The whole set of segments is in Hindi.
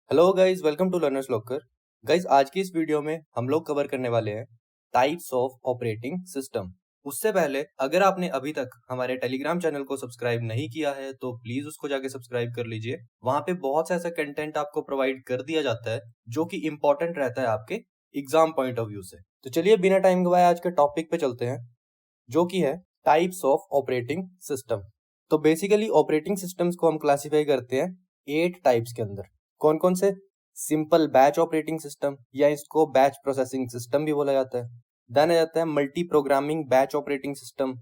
Hello guys, welcome to Learners Locker. Guys, आज की इस वीडियो में हम लोग कवर करने वाले हैं टाइप्स ऑफ ऑपरेटिंग सिस्टम। उससे पहले अगर आपने अभी तक हमारे टेलीग्राम चैनल को सब्सक्राइब नहीं किया है तो प्लीज उसको जाके सब्सक्राइब कर लीजिए। वहां पे बहुत सा ऐसा कंटेंट आपको प्रोवाइड कर दिया जाता है जो कि इम्पोर्टेंट रहता है आपके एग्जाम पॉइंट ऑफ व्यू से। तो चलिए बिना टाइम गवाए आज के टॉपिक पे चलते हैं, जो कि है टाइप्स ऑफ ऑपरेटिंग सिस्टम। तो बेसिकली ऑपरेटिंग सिस्टम्स को हम क्लासिफाई करते हैं 8 टाइप्स के अंदर। कौन कौन से? सिंपल बैच ऑपरेटिंग सिस्टम, या इसको बैच प्रोसेसिंग सिस्टम भी बोला जाता है। देन आ जाता है multi programming batch operating system.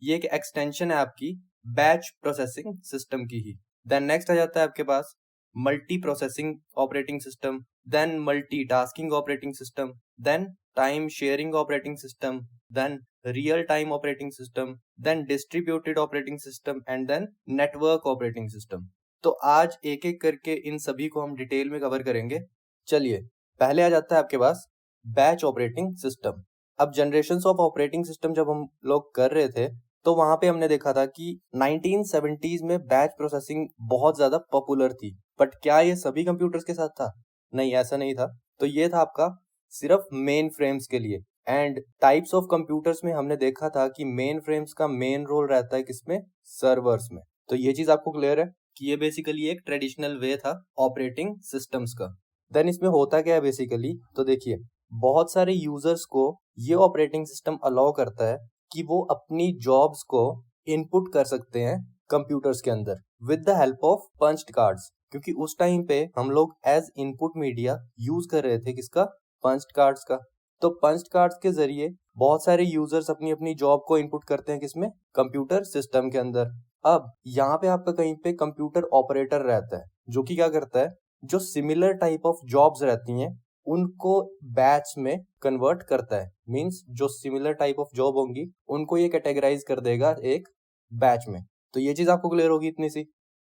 ये एक एक्सटेंशन है आपकी बैच प्रोसेसिंग सिस्टम की ही। देन नेक्स्ट आ जाता है आपके पास multi processing operating system, then multi tasking operating system, then time sharing operating system, then real time operating system, then distributed operating system and then network operating system. तो आज एक एक करके इन सभी को हम डिटेल में कवर करेंगे। चलिए, पहले आ जाता है आपके पास बैच ऑपरेटिंग सिस्टम। अब जनरेशंस ऑफ ऑपरेटिंग सिस्टम जब हम लोग कर रहे थे तो वहां पे हमने देखा था कि 1970s में बैच प्रोसेसिंग बहुत ज्यादा पॉपुलर थी। बट क्या ये सभी कंप्यूटर्स के साथ था? नहीं, ऐसा नहीं था। तो ये था आपका सिर्फ मेन फ्रेम्स के लिए। एंड टाइप्स ऑफ कंप्यूटर्स में हमने देखा था कि मेन फ्रेम्स का मेन रोल रहता है किसमें? सर्वर्स में। तो ये चीज आपको क्लियर है कि ये बेसिकली एक ट्रेडिशनल वे था ऑपरेटिंग सिस्टम्स का। देन इसमें होता क्या है बेसिकली, तो देखिए, बहुत सारे यूजर्स को ये ऑपरेटिंग सिस्टम अलाउ करता है कि वो अपनी जॉब्स को इनपुट कर सकते हैं कंप्यूटर्स के अंदर with the help of punched cards. क्योंकि उस टाइम पे हम लोग एज इनपुट मीडिया यूज कर रहे थे किसका? पंच्ड कार्ड्स का। तो पंच्ड कार्ड्स के जरिए बहुत सारे यूजर्स अपनी अपनी जॉब को इनपुट करते हैं किसमें? कंप्यूटर सिस्टम के अंदर। अब यहाँ पे आपका कहीं पे कंप्यूटर ऑपरेटर रहता है जो कि क्या करता है, जो सिमिलर टाइप ऑफ जॉब्स रहती हैं उनको बैच में कन्वर्ट करता है। मींस जो सिमिलर टाइप ऑफ जॉब होंगी उनको ये कैटेगराइज कर देगा एक बैच में। तो ये चीज आपको क्लियर होगी इतनी सी।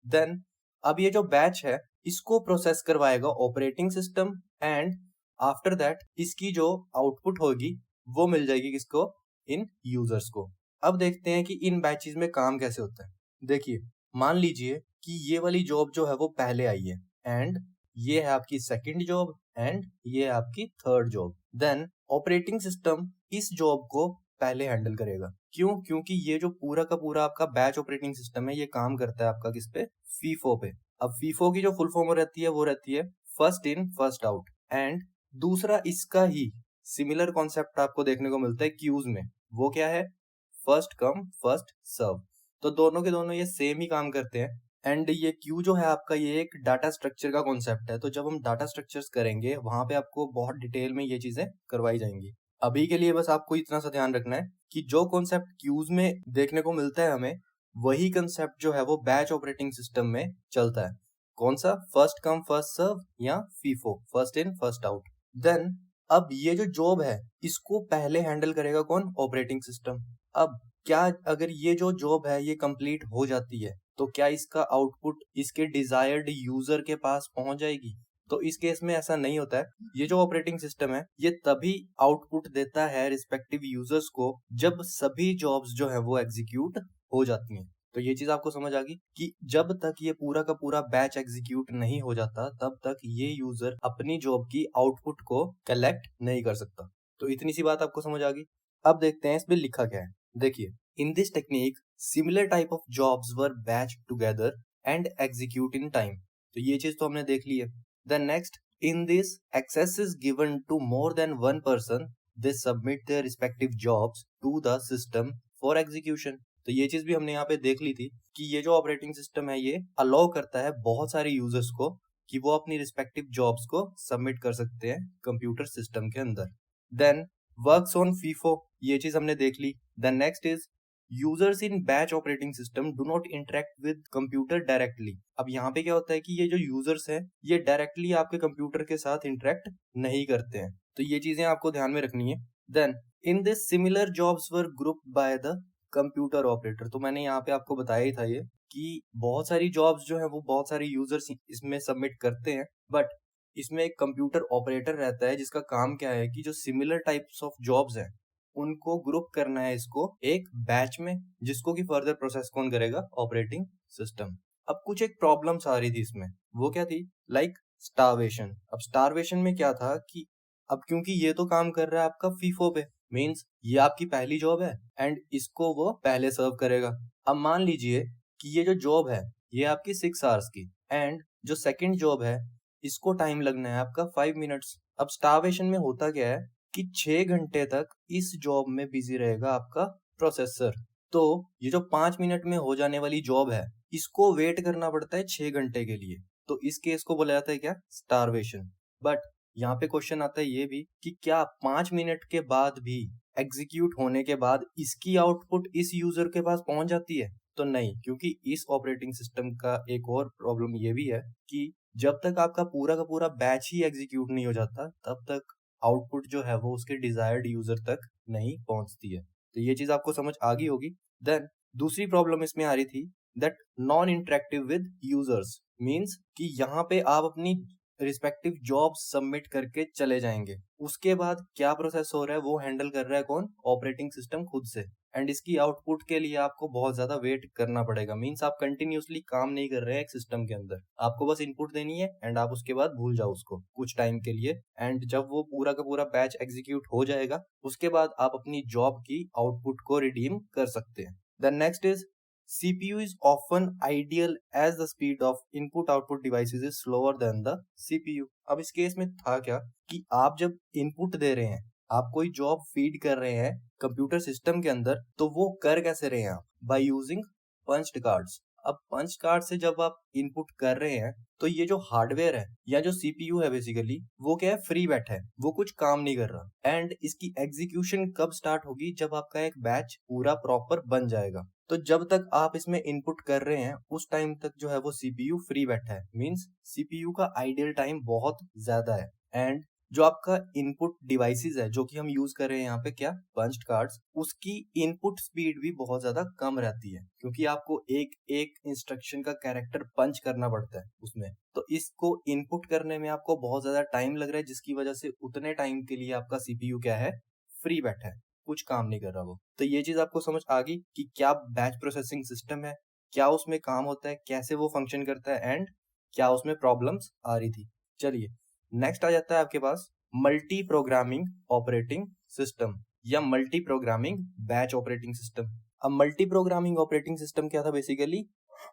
देन अब ये जो बैच है इसको प्रोसेस करवाएगा operating system, and after that इसकी जो आउटपुट होगी वो मिल जाएगी किसको? इन यूजर्स को। अब देखते हैं कि इन बैचेस में काम कैसे होता है। देखिए, मान लीजिए कि ये वाली जॉब जो है वो पहले आई है, एंड ये है आपकी सेकंड जॉब, एंड ये है आपकी third job. Then operating system इस जॉब को पहले हैंडल करेगा। क्यों? क्योंकि ये जो पूरा का पूरा आपका बैच ऑपरेटिंग सिस्टम है ये काम करता है आपका किस पे? फीफो पे। अब फीफो की जो फुल फॉर्म रहती है वो रहती है first in first out. And दूसरा इसका ही सिमिलर कॉन्सेप्ट आपको देखने को मिलता है क्यूज में। वो क्या है? First come first serve. तो दोनों के दोनों ये सेम ही काम करते हैं। एंड ये क्यू जो है आपका ये एक डाटा स्ट्रक्चर का कॉन्सेप्ट है। तो जब हम डाटा स्ट्रक्चर्स करेंगे वहां पे आपको बहुत डिटेल में ये चीजें करवाई जाएंगी। अभी के लिए बस आपको इतना सा ध्यान रखना है कि जो कॉन्सेप्ट क्यूज में देखने को मिलता है हमें, वही कंसेप्ट जो है वो बैच ऑपरेटिंग सिस्टम में चलता है। कौन सा? फर्स्ट कम फर्स्ट सर्व या FIFO, first in first out. Then अब ये जो जॉब है इसको पहले हैंडल करेगा कौन? Operating system. अब क्या अगर ये जो जॉब है ये कंप्लीट हो जाती है तो क्या इसका आउटपुट इसके डिजायर्ड यूजर के पास पहुंच जाएगी? तो इस केस में ऐसा नहीं होता है। ये जो ऑपरेटिंग सिस्टम है ये तभी आउटपुट देता है रिस्पेक्टिव यूजर्स को जब सभी जॉब्स जो है वो एग्जीक्यूट हो जाती हैं। तो ये चीज आपको समझ आ गई कि जब तक ये पूरा का पूरा बैच एग्जीक्यूट नहीं हो जाता तब तक ये यूजर अपनी जॉब की आउटपुट को कलेक्ट नहीं कर सकता। तो इतनी सी बात आपको समझ आ गई। अब देखते हैं इसमें लिखा क्या है। देखिए, in this technique similar type of jobs were batch together and execute in time. तो ये चीज तो हमने देख ली है। Then next, in this access is given to more than one person, they submit their respective jobs to the system for execution. तो ये चीज भी हमने यहाँ पे देख ली थी कि ये जो ऑपरेटिंग सिस्टम है ये अलाउ करता है बहुत सारे यूजर्स को कि वो अपनी रिस्पेक्टिव जॉब्स को सबमिट कर सकते हैं कंप्यूटर सिस्टम के अंदर। देन वर्क्स ऑन फीफो, ये चीज हमने देख ली। Then next is users in batch operating system do not interact with computer directly. अब यहाँ पे क्या होता है कि ये जो यूजर्स हैं ये डायरेक्टली आपके कंप्यूटर के साथ इंटरेक्ट नहीं करते हैं। तो ये चीजें आपको ध्यान में रखनी है। Then in this similar jobs were grouped by the computer operator. तो मैंने यहाँ पे आपको बताया ही था ये कि बहुत सारी जॉब्स जो है वो बहुत सारे यूजर्स इसमें सबमिट करते हैं, बट इसमें एक कंप्यूटर ऑपरेटर रहता है जिसका काम क्या है कि जो सिमिलर टाइप्स ऑफ जॉब्स हैं उनको ग्रुप करना है इसको एक बैच में, जिसको कि फर्दर प्रोसेस कौन करेगा? Operating system. अब कुछ एक प्रॉब्लम्स आ रही थी इसमें। वो क्या थी? Like starvation. अब स्टारवेशन में क्या था कि अब क्योंकि ये तो काम कर रहा है आपका फीफो पे, मीन्स ये आपकी पहली जॉब है एंड इसको वो पहले सर्व करेगा। अब मान लीजिए कि ये जो जॉब है ये आपकी 6 आवर्स की एंड जो सेकंड जॉब है इसको टाइम लगना है आपका 5 मिनट्स। अब स्टारवेशन में होता क्या है कि 6 घंटे तक इस जॉब में बिजी रहेगा आपका प्रोसेसर। तो ये जो 5 मिनट में हो जाने वाली जॉब है इसको वेट करना पड़ता है 6 घंटे के लिए। तो इस केस को बोला जाता है क्या, स्टारवेशन। बट यहाँ पे क्वेश्चन आता है ये भी कि क्या 5 मिनट के बाद भी एग्जीक्यूट होने के बाद इसकी आउटपुट इस यूजर के पास पहुंच जाती है? तो नहीं, क्योंकि इस ऑपरेटिंग सिस्टम का एक और प्रॉब्लम ये भी है कि जब तक आपका पूरा का पूरा बैच ही एग्जीक्यूट नहीं हो जाता तब तक आउटपुट जो है वो उसके डिजायर्ड यूजर तक नहीं पहुंचती है। तो ये चीज आपको समझ आ गई होगी। देन दूसरी प्रॉब्लम इसमें आ रही थी that non interactive with users, means कि यहाँ पे आप अपनी रिस्पेक्टिव जॉब सबमिट करके चले जाएंगे, उसके बाद क्या प्रोसेस हो रहा है वो हैंडल कर रहा है कौन, ऑपरेटिंग सिस्टम खुद से। एंड इसकी आउटपुट के लिए आपको बहुत ज्यादा वेट करना पड़ेगा, मीन्स आप कंटिन्यूअसली काम नहीं कर रहे हैं एक सिस्टम के अंदर, आपको बस इनपुट देनी है एंड आप उसके बाद भूल जाओ उसको कुछ टाइम के लिए। एंड जब वो पूरा का पूरा बैच एग्जीक्यूट हो जाएगा उसके बाद आप अपनी जॉब की आउटपुट को रिडीम कर सकते हैं। The next is CPU is often ideal as the speed of input-output devices is slower than the CPU। अब इस केस में था क्या कि आप जब इनपुट दे रहे हैं, आप कोई जॉब फीड कर रहे हैं कंप्यूटर सिस्टम के अंदर, तो वो कर कैसे रहे हैं आप, बाय यूजिंग पंच्ड कार्ड्स। अब पंच कार्ड से जब आप इनपुट कर रहे हैं तो ये जो हार्डवेयर है या जो सीपीयू है बेसिकली वो क्या है, फ्री बैठा है, वो कुछ काम नहीं कर रहा। एंड इसकी एग्जीक्यूशन कब स्टार्ट होगी, जब आपका एक बैच पूरा प्रॉपर बन जाएगा। तो जब तक आप इसमें इनपुट कर रहे हैं उस टाइम तक जो है वो सीपीयू फ्री बैठा है, मींस सीपीयू का आइडियल टाइम बहुत ज्यादा है। एंड जो आपका इनपुट डिवाइसेस है जो कि हम यूज कर रहे हैं यहाँ पे क्या, पंच्ड कार्ड्स, उसकी इनपुट स्पीड भी बहुत ज्यादा कम रहती है क्योंकि आपको एक एक इंस्ट्रक्शन का कैरेक्टर पंच करना पड़ता है उसमें। तो इसको इनपुट करने में आपको बहुत ज्यादा टाइम लग रहा है जिसकी वजह से उतने टाइम के लिए आपका सीपीयू क्या है, फ्री बैठा है, कुछ काम नहीं कर रहा वो। तो ये चीज आपको समझ आ गई कि क्या बैच प्रोसेसिंग सिस्टम है, क्या उसमें काम होता है, कैसे वो फंक्शन करता है एंड क्या उसमें प्रॉब्लम्स आ रही थी। चलिए नेक्स्ट आ जाता है आपके पास मल्टी प्रोग्रामिंग ऑपरेटिंग सिस्टम या multi programming batch operating system. अब मल्टी प्रोग्रामिंग ऑपरेटिंग सिस्टम क्या था, basically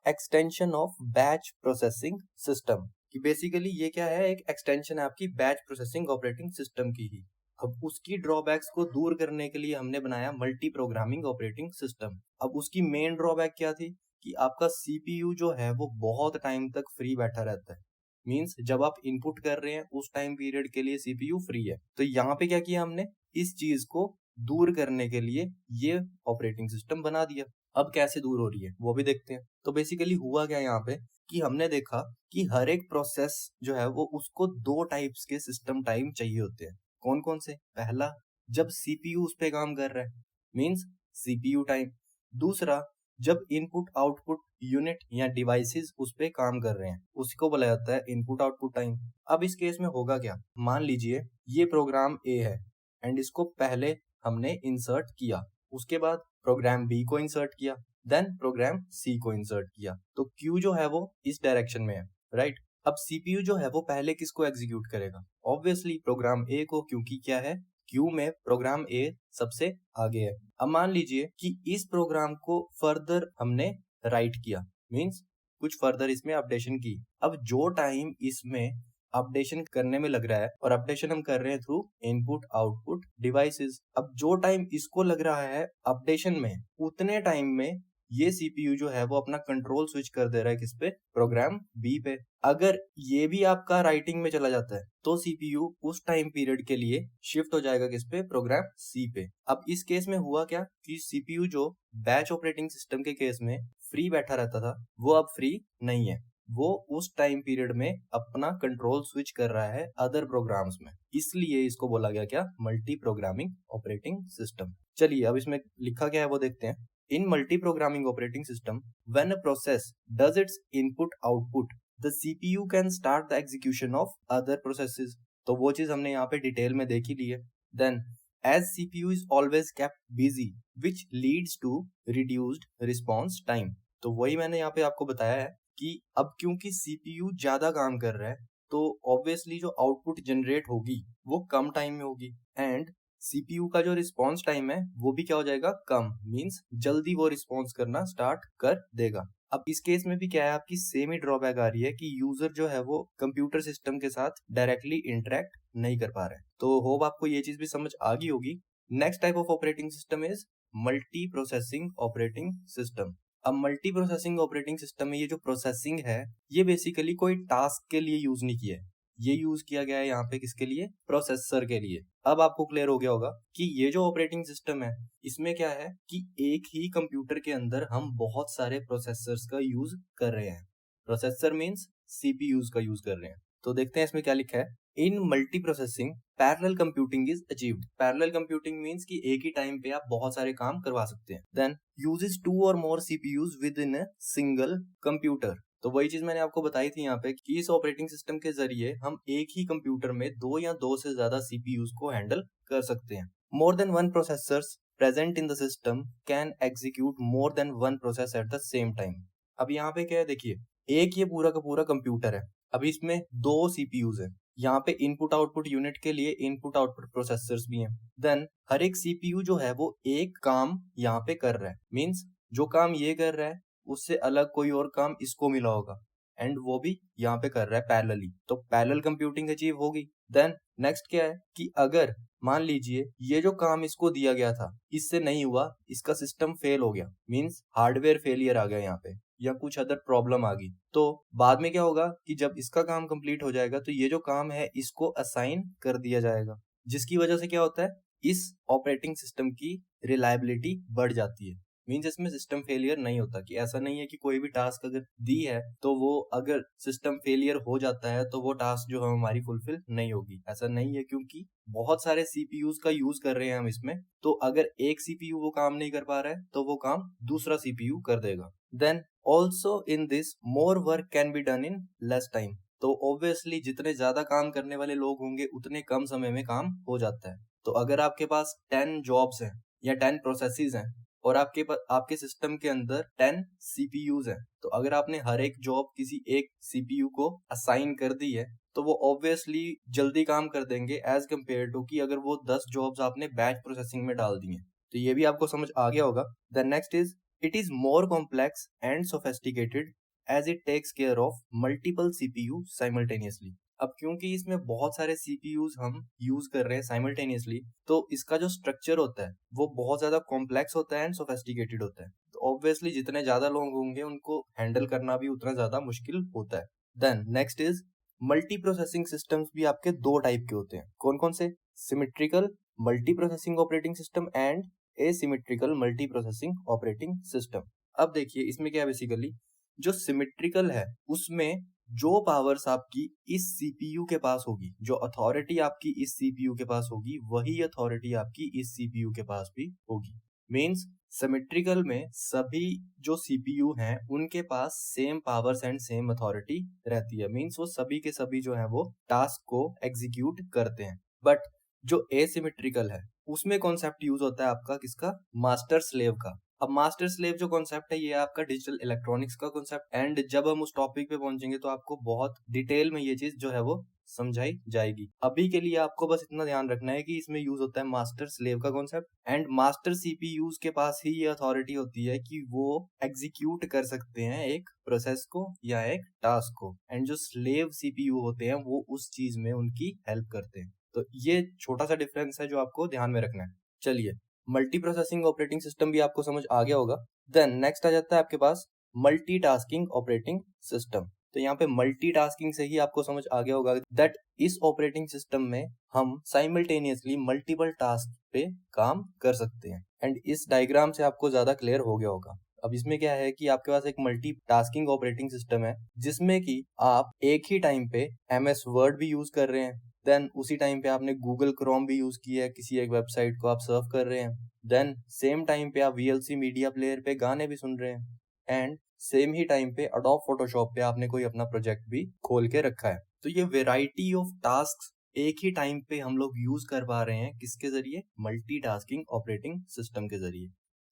extension of batch processing system. कि बेसिकली ये क्या है, एक एक्सटेंशन है आपकी बैच प्रोसेसिंग ऑपरेटिंग सिस्टम की ही। अब उसकी ड्रॉबैक्स को दूर करने के लिए हमने बनाया मल्टी प्रोग्रामिंग ऑपरेटिंग सिस्टम। अब उसकी मेन ड्रॉबैक क्या थी कि आपका सीपीयू जो है वो बहुत टाइम तक फ्री बैठा रहता है, मींस जब आप इनपुट कर रहे हैं उस टाइम पीरियड के लिए सीपीयू फ्री है। तो यहाँ पे क्या किया हमने, इस चीज को दूर करने के लिए ये ऑपरेटिंग सिस्टम बना दिया। अब कैसे दूर हो रही है वो भी देखते हैं। तो बेसिकली हुआ क्या यहाँ पे कि हमने देखा कि हर एक प्रोसेस जो है वो उसको 2 टाइप्स के सिस्टम टाइम चाहिए होते हैं। कौन कौन से, पहला जब सीपीयू उस पे काम कर रहा है, मींस सीपीयू टाइम। दूसरा जब इनपुट आउटपुट यूनिट या डिवाइसेस उस पे काम कर रहे हैं, उसको बोला जाता है इनपुट आउटपुट टाइम। अब इस केस में होगा क्या, मान लीजिए ये प्रोग्राम ए है एंड इसको पहले हमने इंसर्ट किया, उसके बाद प्रोग्राम बी को इंसर्ट किया, देन प्रोग्राम सी को इंसर्ट किया। तो क्यू जो है वो इस डायरेक्शन में है, राइट। अब सीपीयू जो है वो पहले किसको एग्जीक्यूट करेगा, ऑब्वियसली प्रोग्राम ए को, क्योंकि क्या है क्यू में प्रोग्राम ए सबसे आगे है। अब मान लीजिए कि इस प्रोग्राम को फर्दर हमने राइट किया, मींस कुछ फर्दर इसमें अपडेशन की। अब जो टाइम इसमें अपडेशन करने में लग रहा है, और अपडेशन हम कर रहे हैं थ्रू इनपुट आउटपुट डिवाइसेस, अब जो टाइम इसको लग रहा है अपडेशन में, उतने टाइम में ये सीपीयू जो है वो अपना कंट्रोल स्विच कर दे रहा है किस पे, प्रोग्राम बी पे। अगर ये भी आपका राइटिंग में चला जाता है तो सीपीयू उस टाइम पीरियड के लिए शिफ्ट हो जाएगा किस पे, प्रोग्राम सी पे। अब इस केस में हुआ क्या कि सीपीयू जो बैच ऑपरेटिंग सिस्टम के केस में फ्री बैठा रहता था वो अब फ्री नहीं है, वो उस टाइम पीरियड में अपना कंट्रोल स्विच कर रहा है अदर प्रोग्राम्स में, इसलिए इसको बोला गया क्या, मल्टी प्रोग्रामिंग ऑपरेटिंग सिस्टम। चलिए अब इसमें लिखा क्या है वो देखते हैं। In multi programming operating system when a process does its input output the CPU can start the execution of other processes. तो वो चीज हमने यहाँ पे डिटेल में देख ही ली है। Then as CPU is always kept busy which leads to reduced response time. तो वही मैंने यहाँ पे आपको बताया है कि अब क्योंकि सीपीयू ज्यादा काम कर रहा है तो ऑब्वियसली जो आउटपुट जनरेट होगी वो कम टाइम में होगी, एंड सीपीयू का जो रिस्पॉन्स टाइम है वो भी क्या हो जाएगा, कम, मींस जल्दी वो रिस्पॉन्स करना स्टार्ट कर देगा। अब इस केस में भी क्या है, आपकी सेम ही ड्रॉबैक आ रही है कि यूजर जो है वो कंप्यूटर सिस्टम के साथ डायरेक्टली इंटरेक्ट नहीं कर पा रहे हैं। तो होप आपको ये चीज भी समझ आ गई होगी। Next type of operating system is multi processing operating system. अब मल्टी प्रोसेसिंग ऑपरेटिंग सिस्टम में ये जो प्रोसेसिंग है ये बेसिकली कोई टास्क के लिए यूज नहीं किया है, ये यूज किया गया है यहाँ पे किसके लिए, प्रोसेसर के लिए। अब आपको क्लियर हो गया होगा कि ये जो ऑपरेटिंग सिस्टम है इसमें क्या है कि एक ही कंप्यूटर के अंदर हम बहुत सारे प्रोसेसर्स का यूज कर रहे हैं। प्रोसेसर मींस सीपीयूज का यूज कर रहे हैं। तो देखते हैं इसमें क्या लिखा है। In multi processing parallel computing is achieved. Parallel computing means कि एक ही टाइम पे आप बहुत सारे काम करवा सकते हैं। देन यूजेस 2 और more CPUs within a single computer. तो वही चीज मैंने आपको बताई थी यहाँ पे कि इस ऑपरेटिंग सिस्टम के जरिए हम एक ही कंप्यूटर में 2 या 2 से ज्यादा सीपीयूज को हैंडल कर सकते हैं। मोर than one processors present in the system can execute more than one process at the same time. अब यहाँ पे क्या है, देखिए एक ये पूरा का पूरा कंप्यूटर है, अभी इसमें 2 सीपीयूज है, यहाँ पे इनपुट आउटपुट यूनिट के लिए इनपुट आउटपुट प्रोसेसर्स भी हैं। देन हर एक सीपीयू जो है वो एक काम यहाँ पे कर रहा है, मींस जो काम ये कर रहा है उससे अलग कोई और काम इसको मिला होगा, एंड वो भी यहाँ पे कर रहा है पैरेलली, तो पैरेलल कंप्यूटिंग अचीव होगी। देन नेक्स्ट क्या है कि अगर मान लीजिए ये जो काम इसको दिया गया था इससे नहीं हुआ, इसका सिस्टम फेल हो गया, मींस हार्डवेयर फेलियर आ गया यहाँ पे या कुछ अदर प्रॉब्लम आ गई, तो बाद में क्या होगा कि जब इसका काम कंप्लीट हो जाएगा तो ये जो काम है इसको असाइन कर दिया जाएगा, जिसकी वजह से क्या होता है, इस ऑपरेटिंग सिस्टम की रिलायबिलिटी बढ़ जाती है। मीन्स इसमें सिस्टम फेलियर नहीं होता, कि ऐसा नहीं है कि कोई भी टास्क अगर दी है तो वो अगर सिस्टम फेलियर हो जाता है तो वो टास्क जो है हमारी फुलफिल नहीं होगी, ऐसा नहीं है, क्योंकि बहुत सारे सीपीयूज का यूज कर रहे हैं हम इसमें, तो अगर एक सीपीयू वो काम नहीं कर पा रहा है तो वो काम दूसरा सीपीयू कर देगा। Then also in this more work can be done in less time. तो ऑब्वियसली जितने ज्यादा काम करने वाले लोग होंगे उतने कम समय में काम हो जाता है। तो अगर आपके पास 10 जॉब्स हैं या 10 प्रोसेसेस हैं और आपके सिस्टम के अंदर 10 सीपीयूज हैं, तो अगर आपने हर एक जॉब किसी एक सीपीयू को असाइन कर दी है तो वो ऑब्वियसली जल्दी काम कर देंगे एज कम्पेयर टू कि अगर वो 10 जॉब्स आपने बैच प्रोसेसिंग में डाल दी हैं। तो ये भी आपको समझ आ गया होगा। The next is it is more complex and sophisticated as it takes care of multiple CPU simultaneously. अब क्योंकि इसमें बहुत सारे सीपीयूज हम यूज कर रहे हैं साइमल्टेनियसली, तो इसका जो स्ट्रक्चर होता है वो बहुत ज्यादा कॉम्प्लेक्स होता है एंड सोफेस्टिकेटेड होता है। तो ऑब्वियसली जितने ज्यादा लोग होंगे उनको हैंडल करना भी उतना ज्यादा मुश्किल होता है। Then next is multi processing systems भी आपके 2 टाइप के होते हैं। कौन कौन से? Symmetrical multi processing operating system and asymmetrical multi processing operating system. अब देखिए इसमें क्या है, बेसिकली जो सिमेट्रिकल है उसमें जो पावर्स आपकी इस सीपीयू के पास होगी, जो अथॉरिटी आपकी इस सीपीयू के पास होगी, वही अथॉरिटी आपकी इस सीपीयू के पास भी होगी। मींस सिमेट्रिकल में सभी जो सीपीयू हैं उनके पास same powers and same authority रहती है, मींस वो सभी के सभी जो है वो टास्क को एग्जीक्यूट करते हैं। बट जो एसिमेट्रिकल है उसमें कॉन्सेप्ट यूज होता है आपका किसका? मास्टर स्लेव का। अब मास्टर स्लेव जो कॉन्सेप्ट है ये आपका डिजिटल इलेक्ट्रॉनिक्स का कॉन्सेप्ट, एंड जब हम उस टॉपिक पे पहुंचेंगे तो आपको बहुत डिटेल में ये चीज जो है वो समझाई जाएगी। अभी के लिए आपको बस इतना ध्यान रखना है कि इसमें यूज होता है मास्टर स्लेव का कॉन्सेप्ट, एंड मास्टर सीपीयूज के पास ही ये अथॉरिटी होती है कि वो एग्जीक्यूट कर सकते हैं एक प्रोसेस को या एक टास्क को, एंड जो स्लेव सीपीयू होते हैं वो उस चीज में उनकी हेल्प करते हैं। तो ये छोटा सा डिफरेंस है जो आपको ध्यान में रखना है। चलिए मल्टी प्रोसेसिंग ऑपरेटिंग सिस्टम भी आपको समझ आ गया होगा। देन नेक्स्ट आ जाता है आपके पास मल्टीटास्किंग ऑपरेटिंग सिस्टम। तो यहाँ पे मल्टीटास्किंग से ही आपको समझ आ गया होगा दैट इस ऑपरेटिंग सिस्टम में हम साइमल्टेनियसली मल्टीपल टास्क पे काम कर सकते हैं, एंड इस डायग्राम से आपको ज्यादा क्लियर हो गया होगा। अब इसमें क्या है कि आपके पास एक मल्टीटास्किंग ऑपरेटिंग सिस्टम है जिसमें कि आप एक ही टाइम पे MS वर्ड भी यूज कर रहे हैं, देन उसी टाइम पे आपने गूगल क्रोम भी यूज किया है, किसी एक वेबसाइट को आप सर्व कर रहे हैं, देन सेम टाइम पे आप VLC मीडिया प्लेयर पे गाने भी सुन रहे हैं, एंड सेम ही टाइम पे अडोब फोटोशॉप पे आपने कोई अपना प्रोजेक्ट भी खोल के रखा है। तो ये वेराइटी ऑफ टास्क एक ही टाइम पे हम लोग यूज कर पा रहे हैं, किसके जरिए? मल्टीटास्किंग ऑपरेटिंग सिस्टम के जरिए।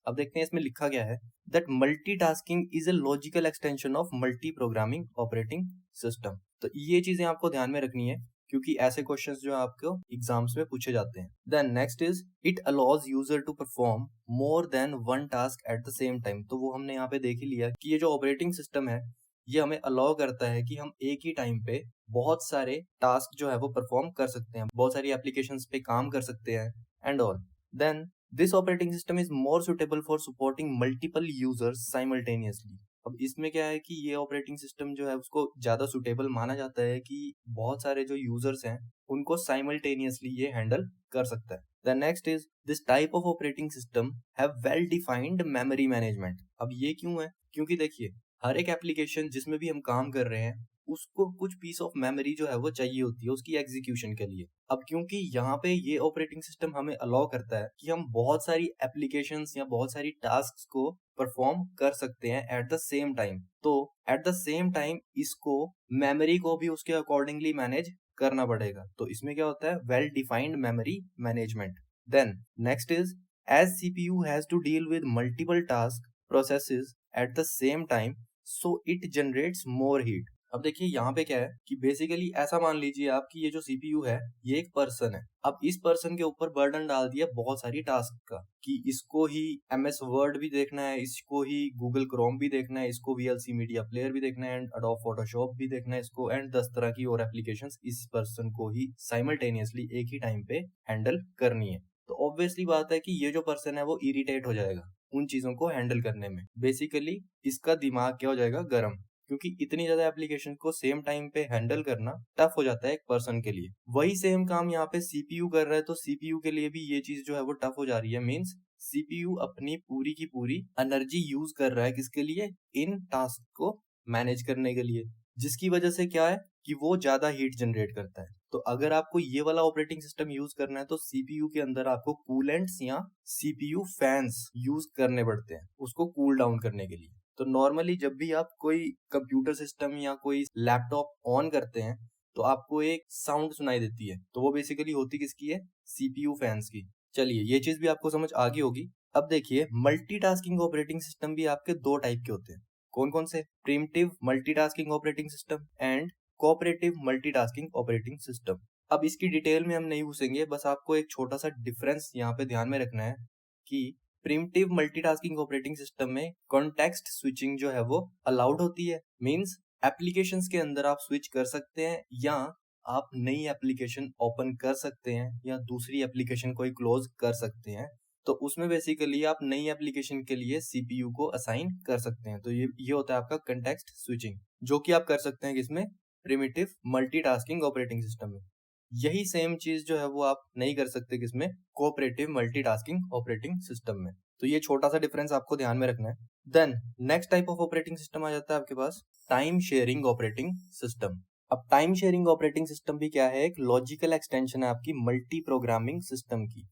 अब देखते हैं इसमें लिखा गया है that multitasking is a logical extension of multi programming operating system. तो ये चीजें आपको ध्यान में रखनी है क्योंकि ऐसे क्वेश्चंस जो है आपको एग्जाम्स में पूछे जाते हैं। Then next is it allows user to perform more than one task at the same time. तो वो हमने यहाँ पे देख ही लिया कि ये जो ऑपरेटिंग सिस्टम है ये हमें अलाउ करता है कि हम एक ही टाइम पे बहुत सारे टास्क जो है वो परफॉर्म कर सकते हैं, बहुत सारी एप्लीकेशंस पे काम कर सकते हैं and all. Then this operating system is more suitable for supporting multiple users simultaneously. अब इसमें क्या है कि ये ऑपरेटिंग सिस्टम जो है उसको ज्यादा सुटेबल माना जाता है कि बहुत सारे जो यूजर्स हैं उनको साइमल्टेनियसली ये हैंडल कर सकता है। The next is this type of operating system have well defined memory management. अब ये क्यों है? क्योंकि देखिए हर एक एप्लीकेशन जिसमें भी हम काम कर रहे हैं उसको कुछ पीस ऑफ मेमोरी जो है वो चाहिए होती है उसकी एग्जीक्यूशन के लिए। अब क्योंकि यहाँ पे ये ऑपरेटिंग सिस्टम हमें अलाउ करता है कि हम बहुत सारी एप्लीकेशंस या बहुत सारी टास्क्स को परफॉर्म कर सकते हैं एट द सेम टाइम, तो एट द सेम टाइम इसको मेमोरी को भी उसके अकॉर्डिंगली मैनेज करना पड़ेगा। तो इसमें क्या होता है? Well defined memory management. Then next is as CPU has to deal with multiple task processes at the same time so it generates more heat. अब देखिए यहाँ पे क्या है कि बेसिकली ऐसा मान लीजिए आप कि ये जो सीपीयू है ये एक पर्सन है। अब इस पर्सन के ऊपर बर्डन डाल दिया बहुत सारी टास्क का कि इसको ही एमएस वर्ड भी देखना है, इसको ही गूगल क्रोम भी देखना है, इसको वीएलसी मीडिया प्लेयर भी देखना है एंड अडोब फोटोशॉप भी देखना है इसको, एंड 10 तरह की और एप्लीकेशंस इस पर्सन को ही साइमल्टेनियसली एक ही टाइम पे हैंडल करनी है। तो ऑब्वियसली बात है कि ये जो पर्सन है वो इरिटेट हो जाएगा उन चीजों को हैंडल करने में। बेसिकली इसका दिमाग क्या हो जाएगा? गर्म, क्योंकि इतनी ज्यादा एप्लीकेशन को सेम टाइम पे हैंडल करना टफ हो जाता है एक पर्सन के लिए। वही सेम काम यहाँ पे सीपीयू कर रहा है तो सीपीयू के लिए भी ये चीज जो है वो टफ हो जा रही है। मींस सीपीयू अपनी पूरी की पूरी एनर्जी यूज कर रहा है किसके लिए? इन टास्क को मैनेज करने के लिए, जिसकी वजह से क्या है कि वो ज्यादा हीट जनरेट करता है। तो अगर आपको ये वाला ऑपरेटिंग सिस्टम यूज करना है तो सीपीयू के अंदर आपको कूलेंट्स या सीपीयू फैंस यूज करने पड़ते हैं उसको कूल डाउन करने के लिए। तो नॉर्मली जब भी आप कोई कंप्यूटर सिस्टम या कोई लैपटॉप ऑन करते हैं तो आपको एक साउंड सुनाई देती है, तो वो बेसिकली होती किसकी है? सीपीयू फैंस की। चलिए ये चीज भी आपको समझ आ गई होगी। अब देखिए मल्टीटास्किंग ऑपरेटिंग सिस्टम भी आपके दो टाइप के होते हैं। कौन कौन से? Primitive multitasking operating system and cooperative multitasking operating system. अब इसकी डिटेल में हम नहीं घुसेंगे, बस आपको एक छोटा सा डिफरेंस यहाँ पे ध्यान में रखना है कि प्रिमिटिव मल्टीटास्किंग ऑपरेटिंग सिस्टम में कॉन्टेक्स्ट स्विचिंग जो है वो अलाउड होती है। मींस एप्लीकेशंस के अंदर आप स्विच कर सकते हैं या आप नई एप्लीकेशन ओपन कर सकते हैं या दूसरी एप्लीकेशन कोई क्लोज कर सकते हैं। तो उसमें बेसिकली आप नई एप्लीकेशन के लिए सीपीयू को असाइन कर सकते हैं। तो ये होता है आपका कॉन्टेक्स्ट स्विचिंग, जो कि आप कर सकते हैं किसमें? प्रिमिटिव मल्टीटास्किंग ऑपरेटिंग सिस्टम में। यही सेम चीज जो है वो आप नहीं कर सकते किसमें? कोऑपरेटिव मल्टीटास्किंग ऑपरेटिंग सिस्टम में। तो ये छोटा सा डिफरेंस आपको ध्यान में रखना है। Then next type of operating system आ जाता है आपके पास टाइम शेयरिंग ऑपरेटिंग सिस्टम। अब टाइम शेयरिंग ऑपरेटिंग सिस्टम भी क्या है? एक लॉजिकल एक्सटेंशन है आपकी मल्टी प्रोग्रामिंग सिस्टम की।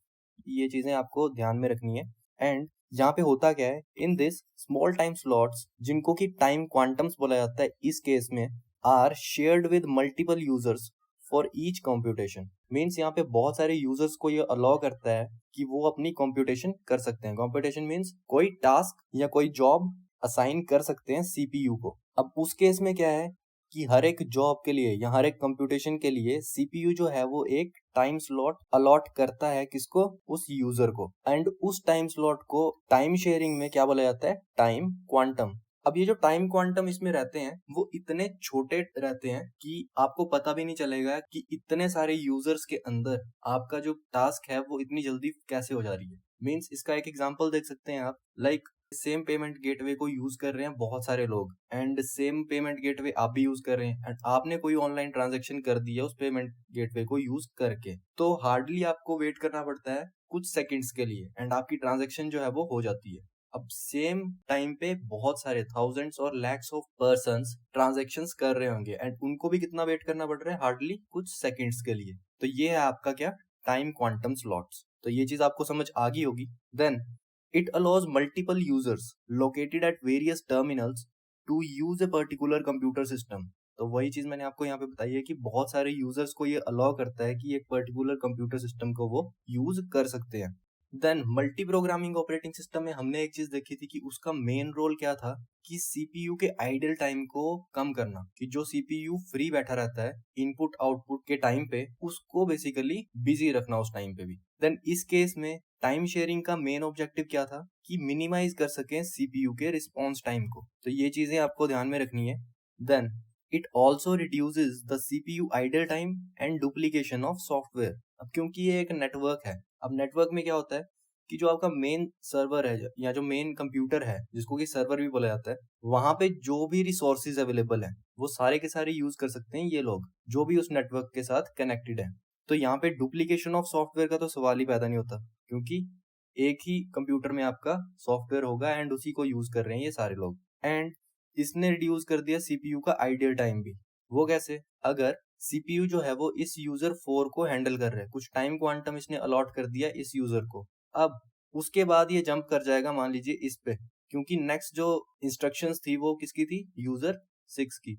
ये चीजें आपको ध्यान में रखनी है। एंड यहाँ पे होता क्या है? In this small time slots, जिनको कि टाइम क्वांटम्स बोला जाता है इस केस में, are shared with multiple users for each computation. Means यहाँ पे बहुत सारे यूजर्स को ये अलाउ करता है कि वो अपनी कंप्यूटेशन कर सकते हैं। कंप्यूटेशन मीन्स कोई टास्क या कोई जॉब असाइन कर सकते हैं सीपीयू को। अब उस केस में क्या है कि हर एक जॉब के लिए या हर एक कंप्यूटेशन के लिए सीपीयू जो है वो एक टाइम स्लॉट अलॉट करता है किसको? उस यूजर को। एंड उस टाइम स्लॉट को टाइम शेयरिंग में क्या बोला जाता है? Time quantum. अब ये जो टाइम क्वांटम इसमें रहते हैं वो इतने छोटे रहते हैं कि आपको पता भी नहीं चलेगा कि इतने सारे यूजर्स के अंदर आपका जो टास्क है वो इतनी जल्दी कैसे हो जा रही है। मीन्स इसका एक एग्जांपल देख सकते हैं आप। लाइक सेम पेमेंट गेटवे को यूज कर रहे हैं बहुत सारे लोग एंड सेम पेमेंट गेटवे आप भी यूज कर रहे हैं एंड आपने कोई ऑनलाइन ट्रांजैक्शन कर दिया उस पेमेंट गेटवे को यूज करके, तो हार्डली आपको वेट करना पड़ता है कुछ सेकंड्स के लिए एंड आपकी ट्रांजैक्शन जो है वो हो जाती है। अब सेम टाइम पे बहुत सारे थाउजेंड्स और लैक्स ऑफ पर्सन्स ट्रांजैक्शंस कर रहे होंगे एंड उनको भी कितना वेट करना पड़ रहा है? हार्डली कुछ सेकंड्स के लिए। तो ये है आपका क्या? Time quantum slots. तो ये चीज आपको समझ आ गई होगी। Then it allows multiple users located at various terminals to use a particular computer system. तो वही चीज मैंने आपको यहाँ पे बताई है कि बहुत सारे यूजर्स को ये अलाउ करता है कि एक पर्टिकुलर कंप्यूटर सिस्टम को वो यूज कर सकते हैं। Then multi programming operating system में हमने एक चीज देखी थी कि उसका मेन रोल क्या था कि सीपीयू के आइडल टाइम को कम करना, कि जो सीपीयू फ्री बैठा रहता है इनपुट आउटपुट के टाइम पे उसको बेसिकली बिजी रखना उस टाइम पे भी। देन इस केस में टाइम शेयरिंग का मेन ऑब्जेक्टिव क्या था कि मिनिमाइज कर सकें सीपीयू के रिस्पॉन्स टाइम को। तो ये चीजें आपको ध्यान में रखनी है। Then it also reduces the CPU idle time and duplication of software. अब क्योंकि ये एक नेटवर्क है, अब नेटवर्क में क्या होता है कि जो आपका मेन सर्वर है या जो मेन कंप्यूटर है जिसको कि सर्वर भी बोला जाता है, वहां पे जो भी रिसोर्सेज अवेलेबल हैं वो सारे के सारे यूज कर सकते हैं ये लोग जो भी उस नेटवर्क के साथ कनेक्टेड है। तो यहाँ पे डुप्लीकेशन ऑफ सॉफ्टवेयर का तो सवाल ही पैदा नहीं होता, क्योंकि एक ही कंप्यूटर में आपका सॉफ्टवेयर होगा एंड उसी को यूज कर रहे हैं ये सारे लोग। एंड इसने रिड्यूस कर दिया सीपीयू का आइडियल टाइम भी। वो कैसे? अगर सीपीयू जो है वो इस यूजर 4 को हैंडल कर रहा है, कुछ टाइम क्वांटम इसने अलॉट कर दिया इस यूजर को, अब उसके बाद ये जंप कर जाएगा मान लीजिए इस पे, क्योंकि नेक्स्ट जो इंस्ट्रक्शंस थी वो किसकी थी? यूजर 6 की।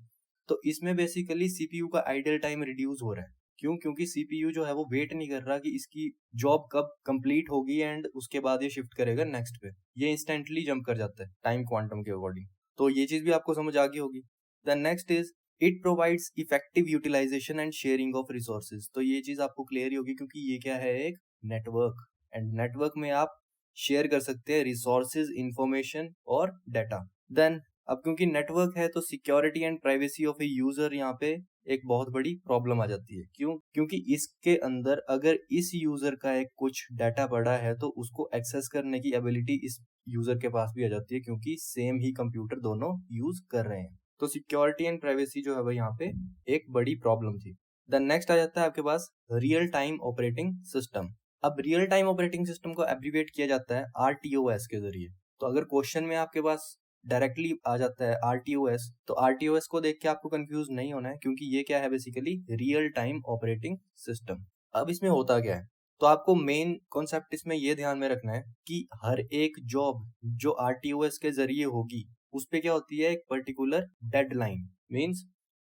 तो इसमें बेसिकली सीपीयू का आइडल टाइम रिड्यूस हो रहा है। क्यों? क्योंकि सीपीयू जो है वो वेट नहीं कर रहा कि इसकी जॉब कब कंप्लीट होगी एंड उसके बाद ये शिफ्ट करेगा नेक्स्ट पे, ये इंस्टेंटली जंप कर जाता है टाइम क्वांटम के अकॉर्डिंग। तो ये चीज भी आपको समझ आ गई होगी। The next is it provides effective utilization and sharing of resources. तो ये चीज आपको क्लियर ही होगी क्योंकि ये क्या है? एक नेटवर्क, एंड नेटवर्क में आप शेयर कर सकते हैं रिसोर्सेज, इंफॉर्मेशन और डाटा। देन अब क्योंकि नेटवर्क है तो security and privacy of a user यहाँ पे एक बहुत बड़ी प्रॉब्लम आ जाती है। क्यों? क्योंकि इसके अंदर अगर इस यूजर का एक कुछ डाटा पड़ा है तो उसको एक्सेस करने की एबिलिटी इस यूजर के पास भी आ जाती है, क्योंकि सेम ही कंप्यूटर दोनों यूज कर रहे हैं। तो सिक्योरिटी एंड प्राइवेसी जो है वो यहाँ पे एक बड़ी प्रॉब्लम थी। देन नेक्स्ट आ जाता है आपके पास रियल टाइम ऑपरेटिंग सिस्टम। अब रियल टाइम ऑपरेटिंग सिस्टम को एब्रीविएट किया जाता है आरटीओएस के जरिए। तो अगर क्वेश्चन में आपके पास डायरेक्टली आ जाता है आरटीओएस, तो आरटीओएस को देख के आपको कंफ्यूज नहीं होना है, क्योंकि ये क्या है? Basically real time operating system. अब इसमें होता क्या है? तो आपको मेन कॉन्सेप्ट इसमें ये ध्यान में रखना है कि हर एक जॉब जो आरटीओएस के जरिए होगी उस पे क्या होती है? एक पर्टिकुलर डेडलाइन। मीन्स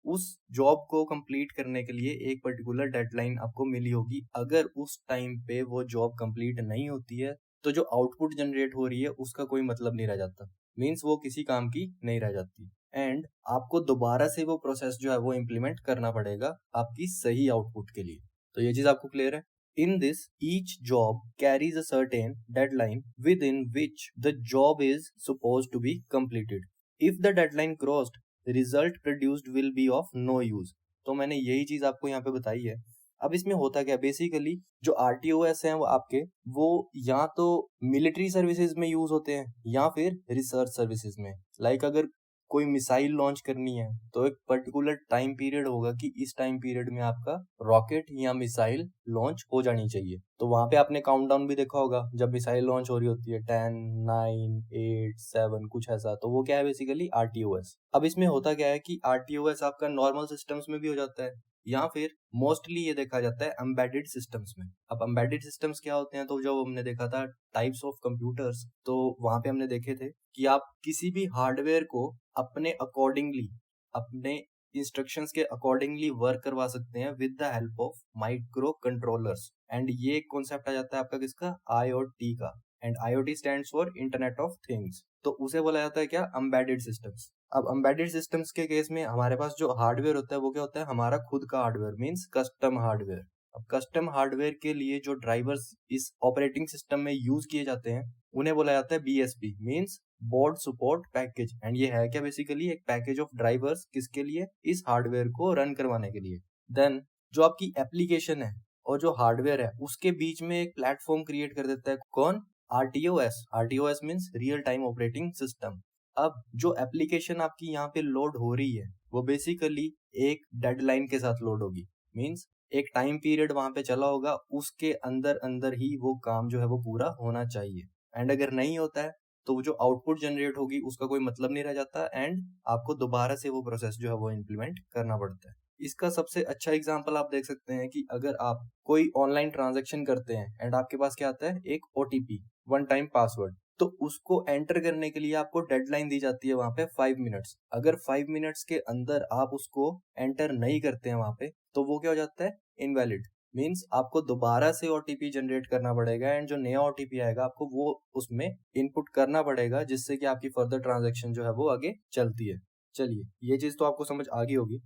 उस जॉब को कंप्लीट करने के लिए एक पर्टिकुलर डेडलाइन आपको मिली होगी। अगर उस टाइम पे वो जॉब कंप्लीट नहीं होती है तो जो आउटपुट जनरेट हो रही है उसका कोई मतलब नहीं रह जाता। मीन्स वो किसी काम की नहीं रह जाती, एंड आपको दोबारा से वो प्रोसेस जो है वो इम्प्लीमेंट करना पड़ेगा आपकी सही आउटपुट के लिए। तो ये चीज आपको क्लियर है? In this, each job carries a certain deadline within which the job is supposed to be completed. If the deadline crossed, the result produced will be of no use. तो मैंने यही चीज आपको यहाँ पे बताई है। अब इसमें होता क्या? बेसिकली जो आरटीओएस हैं वो आपके वो या तो मिलिट्री सर्विसेज में यूज होते हैं या फिर रिसर्च सर्विसेज में। लाइक अगर कोई मिसाइल लॉन्च करनी है तो एक पर्टिकुलर टाइम पीरियड होगा कि इस टाइम पीरियड में आपका रॉकेट या मिसाइल लॉन्च हो जानी चाहिए। तो वहां पे आपने काउंटडाउन भी देखा होगा जब मिसाइल लॉन्च हो रही होती है 10, 9, 8, 7 कुछ ऐसा। तो वो क्या है? बेसिकली आरटीओएस। अब इसमें होता क्या है कि आरटीओएस आपका नॉर्मल सिस्टम्स में भी हो जाता है या फिर मोस्टली ये देखा जाता है एम्बेडेड सिस्टम्स में। अब एम्बेडेड सिस्टम्स क्या होते हैं? तो जब हमने देखा था टाइप्स ऑफ कंप्यूटर्स, तो वहां पे हमने देखे थे कि आप किसी भी हार्डवेयर को अपने अकॉर्डिंगली, अपने इंस्ट्रक्शंस के अकॉर्डिंगली वर्क करवा सकते हैं with the help of micro controllers. And ये कॉन्सेप्ट आ जाता है आपका किसका? आईओटी का। And IoT stands for internet of things. तो उसे बोला जाता है क्या? Embedded systems. अब एम्बेडेड सिस्टम्स के केस में हमारे पास जो हार्डवेयर होता है वो क्या होता है? हमारा खुद का हार्डवेयर, मीन्स कस्टम हार्डवेयर। अब कस्टम हार्डवेयर के लिए जो ड्राइवर्स इस ऑपरेटिंग सिस्टम में यूज किए जाते हैं उन्हें बोला जाता है BSP, means board support package. And ये है क्या? बेसिकली एक पैकेज ऑफ ड्राइवर्स किसके लिए? इस हार्डवेयर को रन करवाने के लिए। देन जो आपकी एप्लीकेशन है और जो हार्डवेयर है उसके बीच में एक प्लेटफॉर्म क्रिएट कर देता है कौन? RTOS. RTOS means real time operating system. अब जो एप्लीकेशन आपकी यहाँ पे लोड हो रही है वो बेसिकली एक डेडलाइन के साथ लोड होगी। मीन्स एक टाइम पीरियड वहां पे चला होगा, उसके अंदर अंदर ही वो काम जो है वो पूरा होना चाहिए। एंड अगर नहीं होता है तो जो आउटपुट जनरेट होगी उसका कोई मतलब नहीं रह जाता एंड आपको दोबारा से वो प्रोसेस जो है वो इम्प्लीमेंट करना पड़ता है। इसका सबसे अच्छा एग्जांपल आप देख सकते हैं कि अगर आप कोई ऑनलाइन ट्रांजैक्शन करते हैं एंड आपके पास क्या आता है? एक ओटीपी, वन टाइम पासवर्ड। तो उसको एंटर करने के लिए आपको डेडलाइन दी जाती है वहां पे 5 मिनट्स। अगर 5 मिनट्स के अंदर आप उसको एंटर नहीं करते हैं वहां पे तो वो क्या हो जाता है? इनवैलिड। मीन्स आपको दोबारा से ओटीपी जनरेट करना पड़ेगा एंड जो नया ओटीपी आएगा आपको वो उसमें इनपुट करना पड़ेगा, जिससे कि आपकी फर्दर ट्रांजैक्शन जो है वो आगे चलती है। चलिए, ये चीज तो आपको समझ आ गई होगी।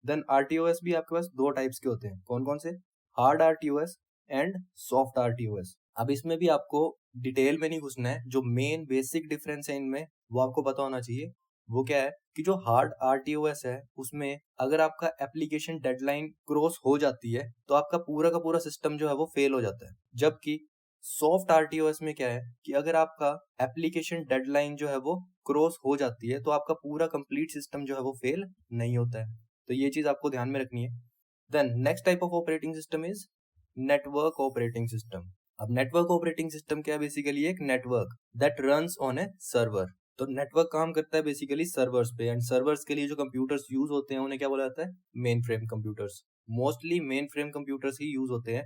देन आरटीओएस भी आपके पास दो टाइप्स के होते हैं। कौन कौन से? Hard RTOS and soft RTOS. अब इसमें भी आपको डिटेल में नहीं घुसना है, जो मेन बेसिक डिफरेंस है इनमें वो आपको पता होना चाहिए। वो क्या है कि जो हार्ड आरटीओएस है उसमें अगर आपका एप्लीकेशन डेडलाइन क्रॉस हो जाती है तो आपका पूरा का पूरा सिस्टम जो है वो फेल हो जाता है। जबकि सॉफ्ट आरटीओएस में क्या है कि अगर आपका एप्लीकेशन डेडलाइन जो है वो क्रॉस हो जाती है तो आपका पूरा कंप्लीट सिस्टम जो है वो फेल नहीं होता है। तो ये चीज आपको ध्यान में रखनी है। Then next type of operating system is network operating system. अब नेटवर्क ऑपरेटिंग सिस्टम क्या है? बेसिकली एक network that runs on a server. तो नेटवर्क काम करता है बेसिकली सर्वर्स पे, एंड सर्वर्स के लिए जो कंप्यूटर्स यूज होते हैं उन्हें क्या बोला जाता है? Mainframe computers. Mostly mainframe computers ही यूज होते हैं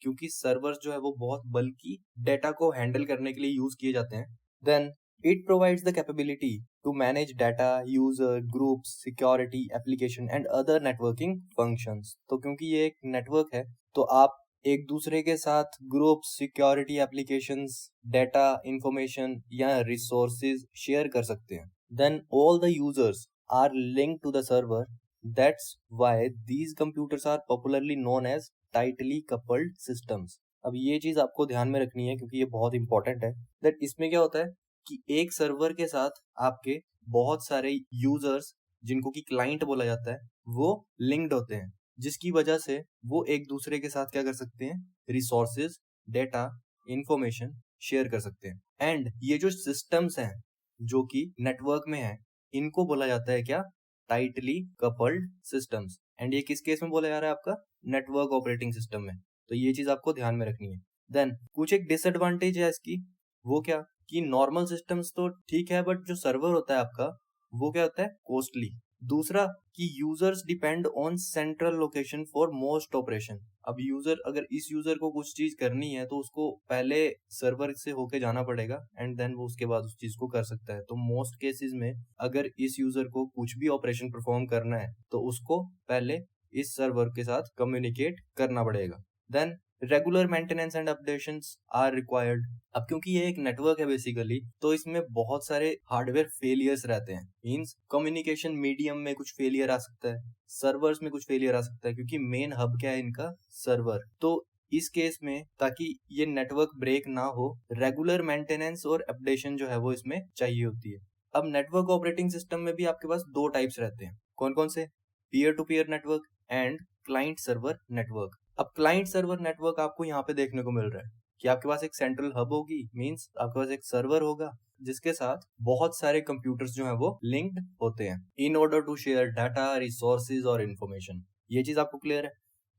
क्योंकि सर्वर्स जो है वो बहुत बल्कि डेटा को हैंडल करने के लिए यूज किए जाते हैं। Then it provides the capability to manage data, user, groups, security, application and other networking functions. तो क्योंकि ये एक नेटवर्क है तो आप एक दूसरे के साथ group, security, applications, data, information या रिसोर्सेज शेयर कर सकते हैं। Then all the users are linked to the server. That's why these computers are popularly known as tightly coupled systems. अब ये चीज आपको ध्यान में रखनी है क्योंकि ये बहुत इंपॉर्टेंट है। दैट इसमें क्या होता है कि एक सर्वर के साथ आपके बहुत सारे यूजर्स, जिनको कि क्लाइंट बोला जाता है, वो लिंक्ड होते हैं, जिसकी वजह से वो एक दूसरे के साथ क्या कर सकते हैं? रिसोर्सेज, डेटा, इंफॉर्मेशन शेयर कर सकते हैं। एंड ये जो सिस्टम्स हैं जो कि नेटवर्क में है, इनको बोला जाता है क्या? Tightly coupled systems. एंड ये किस केस में बोला जा रहा है? आपका नेटवर्क ऑपरेटिंग सिस्टम में। तो ये चीज आपको ध्यान में रखनी है। देन कुछ एक डिसएडवांटेज है इसकी। वो क्या कि नॉर्मल सिस्टम्स तो ठीक है, बट जो सर्वर होता है आपका वो क्या होता है? कॉस्टली। दूसरा कि users depend on central location for most operation. अब यूजर, अगर इस यूजर को कुछ चीज करनी है तो उसको पहले सर्वर से होके जाना पड़ेगा एंड देन वो उसके बाद उस चीज को कर सकता है। तो मोस्ट केसेस में अगर इस यूजर को कुछ भी ऑपरेशन परफॉर्म करना है तो उसको पहले इस सर्वर के साथ कम्युनिकेट करना पड़ेगा। Then regular maintenance and updations are required. अब क्योंकि ये एक नेटवर्क है बेसिकली, तो इसमें बहुत सारे हार्डवेयर फेलियर्स रहते हैं। मींस कम्युनिकेशन मीडियम में कुछ फेलियर आ सकता है, सर्वर्स में कुछ फेलियर आ सकता है, क्योंकि मेन हब क्या है इनका? सर्वर। तो इस केस में ताकि ये नेटवर्क ब्रेक ना हो, रेगुलर मेंटेनेंस और अपडेशन जो है वो इसमें चाहिए होती है। अब नेटवर्क ऑपरेटिंग सिस्टम में भी आपके पास दो टाइप्स रहते हैं। कौन कौन से? Peer to peer network and client server network. अब क्लाइंट सर्वर नेटवर्क आपको यहाँ पे देखने को मिल रहा है कि आपके पास एक सेंट्रल हब होगी, मींस आपके पास एक सर्वर होगा जिसके साथ बहुत सारे कंप्यूटर्स जो हैं वो लिंक्ड होते हैं in order to share data, resources और इंफॉर्मेशन। ये चीज आपको क्लियर है?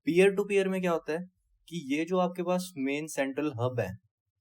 पीयर टू पीयर में क्या होता है कि ये जो आपके पास मेन सेंट्रल हब है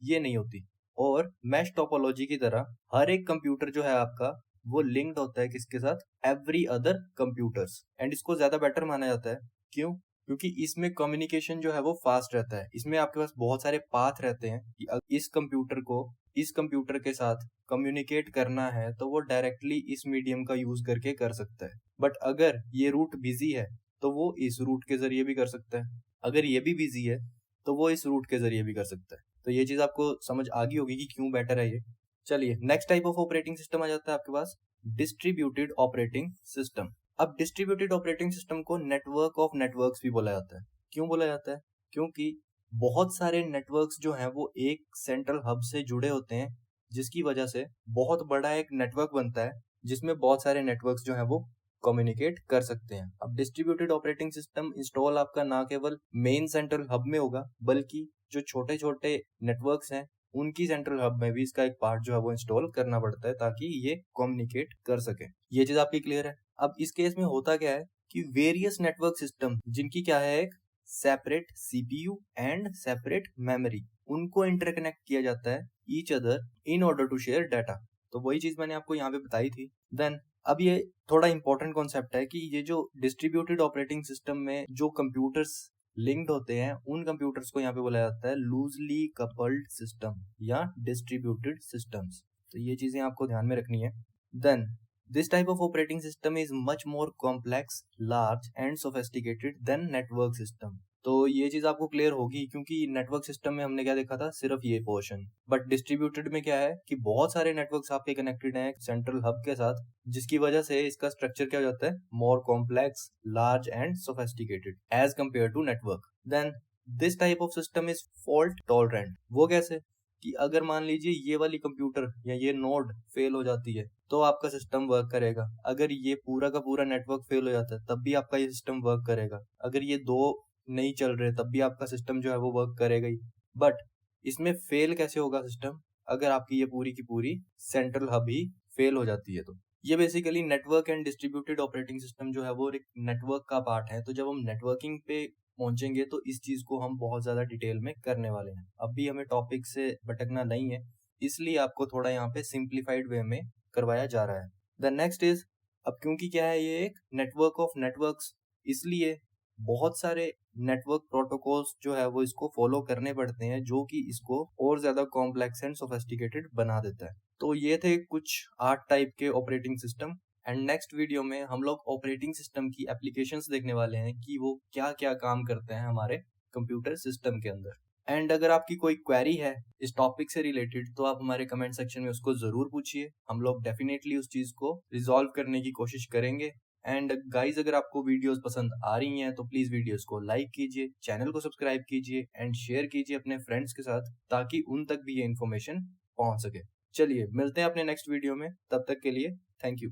ये नहीं होती, और मैश टोपोलॉजी की तरह हर एक कंप्यूटर जो है आपका वो लिंक्ड होता है किसके साथ? Every other computers. एंड इसको ज्यादा बेटर माना जाता है। क्यों? क्योंकि इसमें कम्युनिकेशन जो है वो फास्ट रहता है। इसमें आपके पास बहुत सारे पाथ रहते हैं कि इस कंप्यूटर को इस कंप्यूटर के साथ कम्युनिकेट करना है तो वो डायरेक्टली इस मीडियम का यूज करके कर सकता है। बट अगर ये रूट बिजी है तो वो इस रूट के जरिए भी कर सकता है, अगर ये भी बिजी है तो वो इस रूट के जरिए भी कर सकता है। तो ये चीज आपको समझ आ गई होगी कि क्यों बेटर है ये। चलिए, next type of operating system आ जाता है आपके पास डिस्ट्रीब्यूटेड ऑपरेटिंग सिस्टम। अब डिस्ट्रीब्यूटेड ऑपरेटिंग सिस्टम को नेटवर्क ऑफ नेटवर्क्स भी बोला जाता है। क्यों बोला जाता है? क्योंकि बहुत सारे नेटवर्क्स जो हैं वो एक सेंट्रल हब से जुड़े होते हैं, जिसकी वजह से बहुत बड़ा एक नेटवर्क बनता है जिसमें बहुत सारे नेटवर्क्स जो हैं वो कम्युनिकेट कर सकते हैं। अब डिस्ट्रीब्यूटेड ऑपरेटिंग सिस्टम इंस्टॉल आपका ना केवल मेन सेंट्रल हब में होगा, बल्कि जो छोटे छोटे नेटवर्क्स हैं उनकी सेंट्रल हब में भी इसका एक पार्ट जो है वो इंस्टॉल करना पड़ता है ताकि ये कम्युनिकेट कर सके। ये चीज आपकी क्लियर है? अब इस केस में होता क्या है कि वेरियस नेटवर्क सिस्टम जिनकी क्या है? एक separate CPU and separate memory, उनको इंटरकनेक्ट किया जाता है each other in order to share data. तो वही चीज मैंने आपको यहाँ पे बताई थी। देन अब ये थोड़ा इंपॉर्टेंट कॉन्सेप्ट है कि ये जो डिस्ट्रीब्यूटेड ऑपरेटिंग सिस्टम में जो कंप्यूटर्स लिंक्ड होते हैं उन कंप्यूटर्स को यहाँ पे बोला जाता है लूजली कपल्ड सिस्टम या डिस्ट्रीब्यूटेड सिस्टम्स। तो ये चीजें आपको ध्यान में रखनी है। Then this type of operating system is much more complex, large and sophisticated than network system. तो ये चीज आपको क्लियर होगी, क्योंकि नेटवर्क सिस्टम में हमने क्या देखा था, सिर्फ ये पोर्शन। बट डिस्ट्रीब्यूटेड में क्या है कि बहुत सारे नेटवर्क्स आपके कनेक्टेड हैं सेंट्रल हब के साथ, जिसकी वजह से इसका स्ट्रक्चर क्या हो जाता है, more complex, large and sophisticated as compare to network. Then this type of system is fault tolerant. वो कैसे कि अगर मान लीजिए ये वाली कंप्यूटर या ये नोड फेल हो जाती है तो आपका सिस्टम वर्क करेगा। अगर ये पूरा का पूरा नेटवर्क फेल हो जाता है तब भी आपका ये सिस्टम वर्क करेगा। अगर ये दो नहीं चल रहे तब भी आपका सिस्टम जो है वो वर्क करेगा ही। बट इसमें फेल कैसे होगा सिस्टम, अगर आपकी ये पूरी की पूरी सेंट्रल हब ही फेल हो जाती है। तो ये basically network and distributed operating system जो है वो एक नेटवर्क का पार्ट है। तो जब हम नेटवर्किंग पे पहुंचेंगे तो इस चीज को हम बहुत ज्यादा डिटेल में करने वाले हैं। अभी हमें टॉपिक से भटकना नहीं है, इसलिए आपको थोड़ा यहाँ पे सिंप्लीफाइड वे में करवाया जा रहा है। द नेक्स्ट इज, अब क्योंकि क्या है ये एक नेटवर्क ऑफ नेटवर्क्स, इसलिए बहुत सारे नेटवर्क प्रोटोकॉल्स जो है वो इसको फॉलो करने पड़ते हैं, जो कि इसको और ज्यादा कॉम्प्लेक्स एंड सोफिस्टिकेटेड बना देता है। तो ये थे कुछ 8 टाइप के operating system. And next video में हम लोग ऑपरेटिंग सिस्टम की एप्लीकेशंस देखने वाले हैं कि वो क्या क्या काम करते हैं हमारे कंप्यूटर सिस्टम के अंदर। एंड अगर आपकी कोई क्वेरी है इस टॉपिक से रिलेटेड तो आप हमारे कमेंट सेक्शन में उसको जरूर पूछिए, हम लोग डेफिनेटली उस चीज को रिजॉल्व करने की कोशिश करेंगे। एंड गाइज, अगर आपको वीडियोस पसंद आ रही हैं तो प्लीज वीडियोस को लाइक कीजिए, चैनल को सब्सक्राइब कीजिए एंड शेयर कीजिए अपने फ्रेंड्स के साथ, ताकि उन तक भी ये इन्फॉर्मेशन पहुंच सके। चलिए मिलते हैं अपने नेक्स्ट वीडियो में, तब तक के लिए थैंक यू।